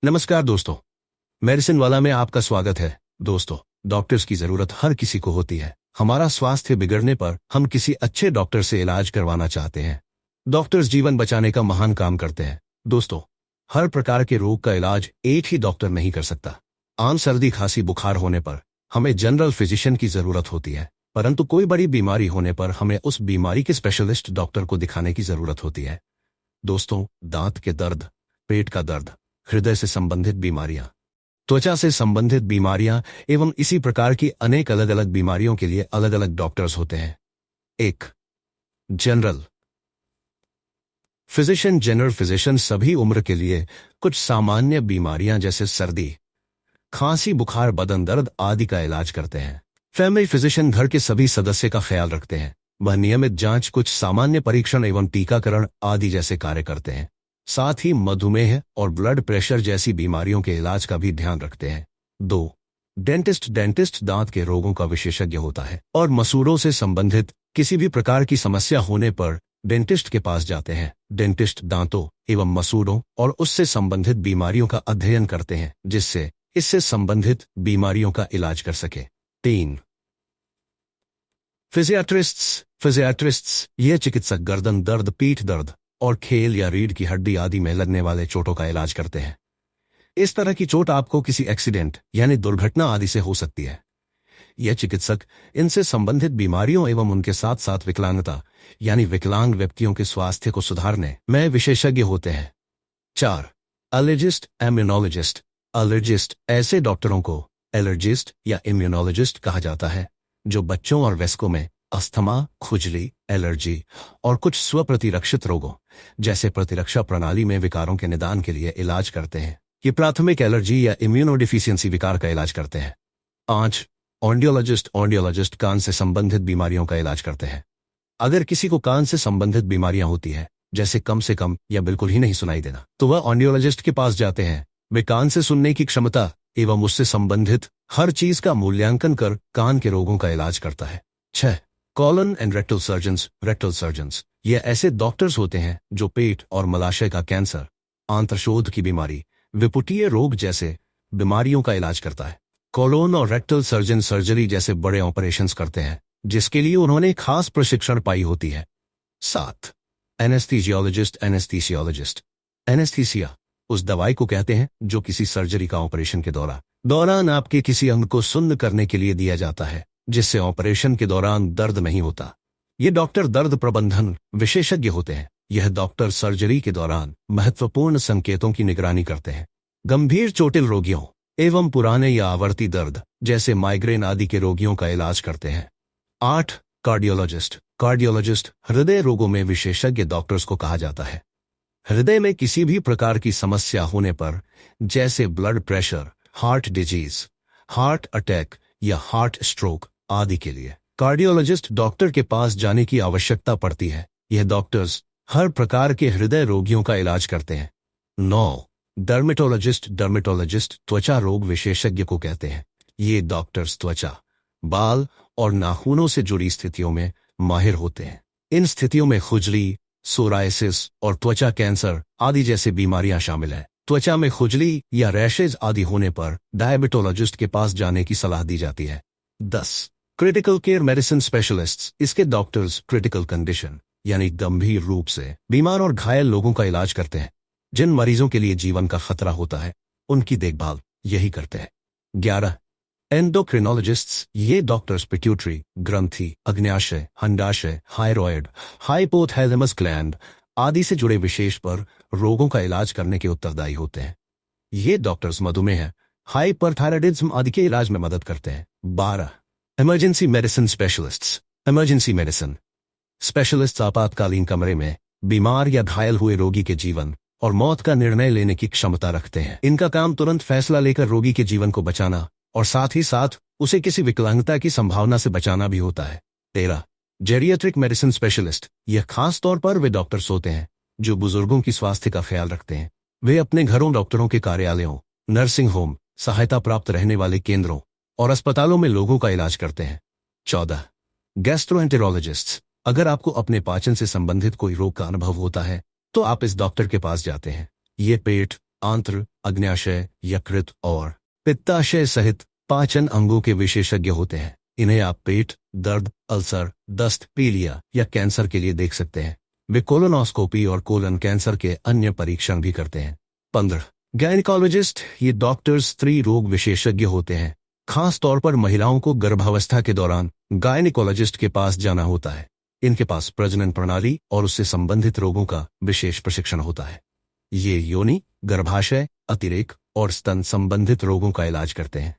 नमस्कार दोस्तों, मेडिसिन वाला में आपका स्वागत है। दोस्तों, डॉक्टर्स की जरूरत हर किसी को होती है। हमारा स्वास्थ्य बिगड़ने पर हम किसी अच्छे डॉक्टर से इलाज करवाना चाहते हैं। डॉक्टर्स जीवन बचाने का महान काम करते हैं। दोस्तों, हर प्रकार के रोग का इलाज एक ही डॉक्टर नहीं कर सकता। आम सर्दी खांसी बुखार होने पर हमें जनरल फिजिशियन की जरूरत होती है, परंतु कोई बड़ी बीमारी होने पर हमें उस बीमारी के स्पेशलिस्ट डॉक्टर को दिखाने की जरूरत होती है। दोस्तों, दांत के दर्द, पेट का दर्द, हृदय से संबंधित बीमारियां, त्वचा से संबंधित बीमारियां एवं इसी प्रकार की अनेक अलग अलग बीमारियों के लिए अलग अलग डॉक्टर्स होते हैं। एक, जनरल फिजिशियन। जनरल फिजिशियन सभी उम्र के लिए कुछ सामान्य बीमारियां जैसे सर्दी, खांसी, बुखार, बदन दर्द आदि का इलाज करते हैं। फैमिली फिजिशियन घर के सभी सदस्य का ख्याल रखते हैं। वह नियमित जांच, कुछ सामान्य परीक्षण एवं टीकाकरण आदि जैसे कार्य करते हैं। साथ ही मधुमेह और ब्लड प्रेशर जैसी बीमारियों के इलाज का भी ध्यान रखते हैं। 2, डेंटिस्ट। डेंटिस्ट दांत के रोगों का विशेषज्ञ होता है और मसूड़ों से संबंधित किसी भी प्रकार की समस्या होने पर डेंटिस्ट के पास जाते हैं। डेंटिस्ट दांतों एवं मसूड़ों और उससे संबंधित बीमारियों का अध्ययन करते हैं, जिससे इससे संबंधित बीमारियों का इलाज कर सके। 3, फिजियाट्रिस्ट्स। फिजियाट्रिस्ट्स ये चिकित्सक गर्दन दर्द, पीठ दर्द और खेल या रीढ़ की हड्डी आदि में लगने वाले चोटों का इलाज करते हैं। इस तरह की चोट आपको किसी एक्सीडेंट यानी दुर्घटना आदि से हो सकती है। यह चिकित्सक इनसे संबंधित बीमारियों एवं उनके साथ साथ विकलांगता यानी विकलांग व्यक्तियों के स्वास्थ्य को सुधारने में विशेषज्ञ होते हैं। 4, एलर्जिस्ट, इम्यूनोलॉजिस्ट। एलर्जिस्ट ऐसे डॉक्टरों को एलर्जिस्ट या इम्यूनोलॉजिस्ट कहा जाता है जो बच्चों और वयस्कों में अस्थमा, खुजली, एलर्जी और कुछ स्वप्रतिरक्षित रोगों जैसे प्रतिरक्षा प्रणाली में विकारों के निदान के लिए इलाज करते हैं। ये प्राथमिक एलर्जी या इम्यूनोडिफिशियंसी विकार का इलाज करते हैं। 5, ऑडियोलॉजिस्ट। ऑडियोलॉजिस्ट कान से संबंधित बीमारियों का इलाज करते हैं। अगर किसी को कान से संबंधित बीमारियां होती है, जैसे कम से कम या बिल्कुल ही नहीं सुनाई देना, तो वह ऑडियोलॉजिस्ट के पास जाते हैं। वे कान से सुनने की क्षमता एवं उससे संबंधित हर चीज का मूल्यांकन कर कान के रोगों का इलाज करता है। 6, colon and rectal surgeons. Rectal surgeons ये ऐसे डॉक्टर्स होते हैं जो पेट और मलाशय का कैंसर, आंत्रशोथ की बीमारी, विपुटीय रोग जैसे बीमारियों का इलाज करता है। कॉलोन और रेक्टल सर्जन सर्जरी जैसे बड़े ऑपरेशंस करते हैं, जिसके लिए उन्होंने खास प्रशिक्षण पाई होती है। 7, एनेस्थीसियोलॉजिस्ट। एनेस्थीसियोलॉजिस्ट एनेस्थीसिया उस दवाई को कहते हैं जो किसी सर्जरी का ऑपरेशन के दौरान आपके किसी अंग को सुन्न करने के लिए दिया जाता है, जिससे ऑपरेशन के दौरान दर्द नहीं होता। ये डॉक्टर दर्द प्रबंधन विशेषज्ञ होते हैं। यह डॉक्टर सर्जरी के दौरान महत्वपूर्ण संकेतों की निगरानी करते हैं। गंभीर चोटिल रोगियों एवं पुराने या आवर्ती दर्द जैसे माइग्रेन आदि के रोगियों का इलाज करते हैं। 8, कार्डियोलॉजिस्ट। कार्डियोलॉजिस्ट हृदय रोगों में विशेषज्ञ डॉक्टर्स को कहा जाता है। हृदय में किसी भी प्रकार की समस्या होने पर, जैसे blood pressure, heart disease, heart attack या हार्ट स्ट्रोक आदि के लिए कार्डियोलॉजिस्ट डॉक्टर के पास जाने की आवश्यकता पड़ती है। यह डॉक्टर्स हर प्रकार के हृदय रोगियों का इलाज करते हैं। 9, डर्मेटोलॉजिस्ट। डर्मेटोलॉजिस्ट त्वचा रोग विशेषज्ञ को कहते हैं। ये डॉक्टर्स त्वचा, बाल और नाखूनों से जुड़ी स्थितियों में माहिर होते हैं। इन स्थितियों में खुजली, सोरायसिस और त्वचा कैंसर आदि जैसे बीमारियां शामिल हैं। त्वचा में खुजली या रैशेज आदि होने पर डायबिटोलॉजिस्ट के पास जाने की सलाह दी जाती है। 10, क्रिटिकल केयर मेडिसिन स्पेशलिस्ट्स। इसके डॉक्टर्स क्रिटिकल कंडीशन यानी गंभीर रूप से बीमार और घायल लोगों का इलाज करते हैं। जिन मरीजों के लिए जीवन का खतरा होता है, उनकी देखभाल यही करते हैं। 11, एंडोक्रिनोलॉजिस्ट्स। ये डॉक्टर्स पिट्यूटरी ग्रंथि, अग्न्याशय, अंडाशय, थायरॉयड, हाइपोथैलेमस ग्लैंड आदि से जुड़े विशेष पर रोगों का इलाज करने के उत्तरदायी होते हैं। ये डॉक्टर्स मधुमेह, हाइपरथायराइडिज्म आदि के इलाज में मदद करते हैं। 12, emergency medicine specialists. Emergency medicine specialists आपातकालीन कमरे में बीमार या घायल हुए रोगी के जीवन और मौत का निर्णय लेने की क्षमता रखते हैं। इनका काम तुरंत फैसला लेकर रोगी के जीवन को बचाना और साथ ही साथ उसे किसी विकलांगता की संभावना से बचाना भी होता है। 13, जेरियाट्रिक मेडिसिन स्पेशलिस्ट। यह खास तौर पर वे डॉक्टर्स होते हैं जो बुजुर्गों की स्वास्थ्य का ख्याल रखते हैं। वे अपने घरों, डॉक्टरों के कार्यालयों, नर्सिंग होम, सहायता प्राप्त रहने वाले केंद्रों और अस्पतालों में लोगों का इलाज करते हैं। 14, गैस्ट्रोएंटेरोलॉजिस्ट्स। अगर आपको अपने पाचन से संबंधित कोई रोग का अनुभव होता है तो आप इस डॉक्टर के पास जाते हैं। ये पेट, आंत्र, अग्न्याशय, यकृत और पित्ताशय सहित पाचन अंगों के विशेषज्ञ होते हैं। इन्हें आप पेट दर्द, अल्सर, दस्त, पीलिया या कैंसर के लिए देख सकते हैं। वे कोलोनोस्कोपी और कोलन कैंसर के अन्य परीक्षण भी करते हैं। 15 गायनिकोलॉजिस्ट, ये डॉक्टर्स स्त्री रोग विशेषज्ञ होते हैं। खास तौर पर महिलाओं को गर्भावस्था के दौरान गायनिकोलॉजिस्ट के पास जाना होता है। इनके पास प्रजनन प्रणाली और उससे संबंधित रोगों का विशेष प्रशिक्षण होता है। ये योनि, गर्भाशय, अतिरेक और स्तन संबंधित रोगों का इलाज करते हैं।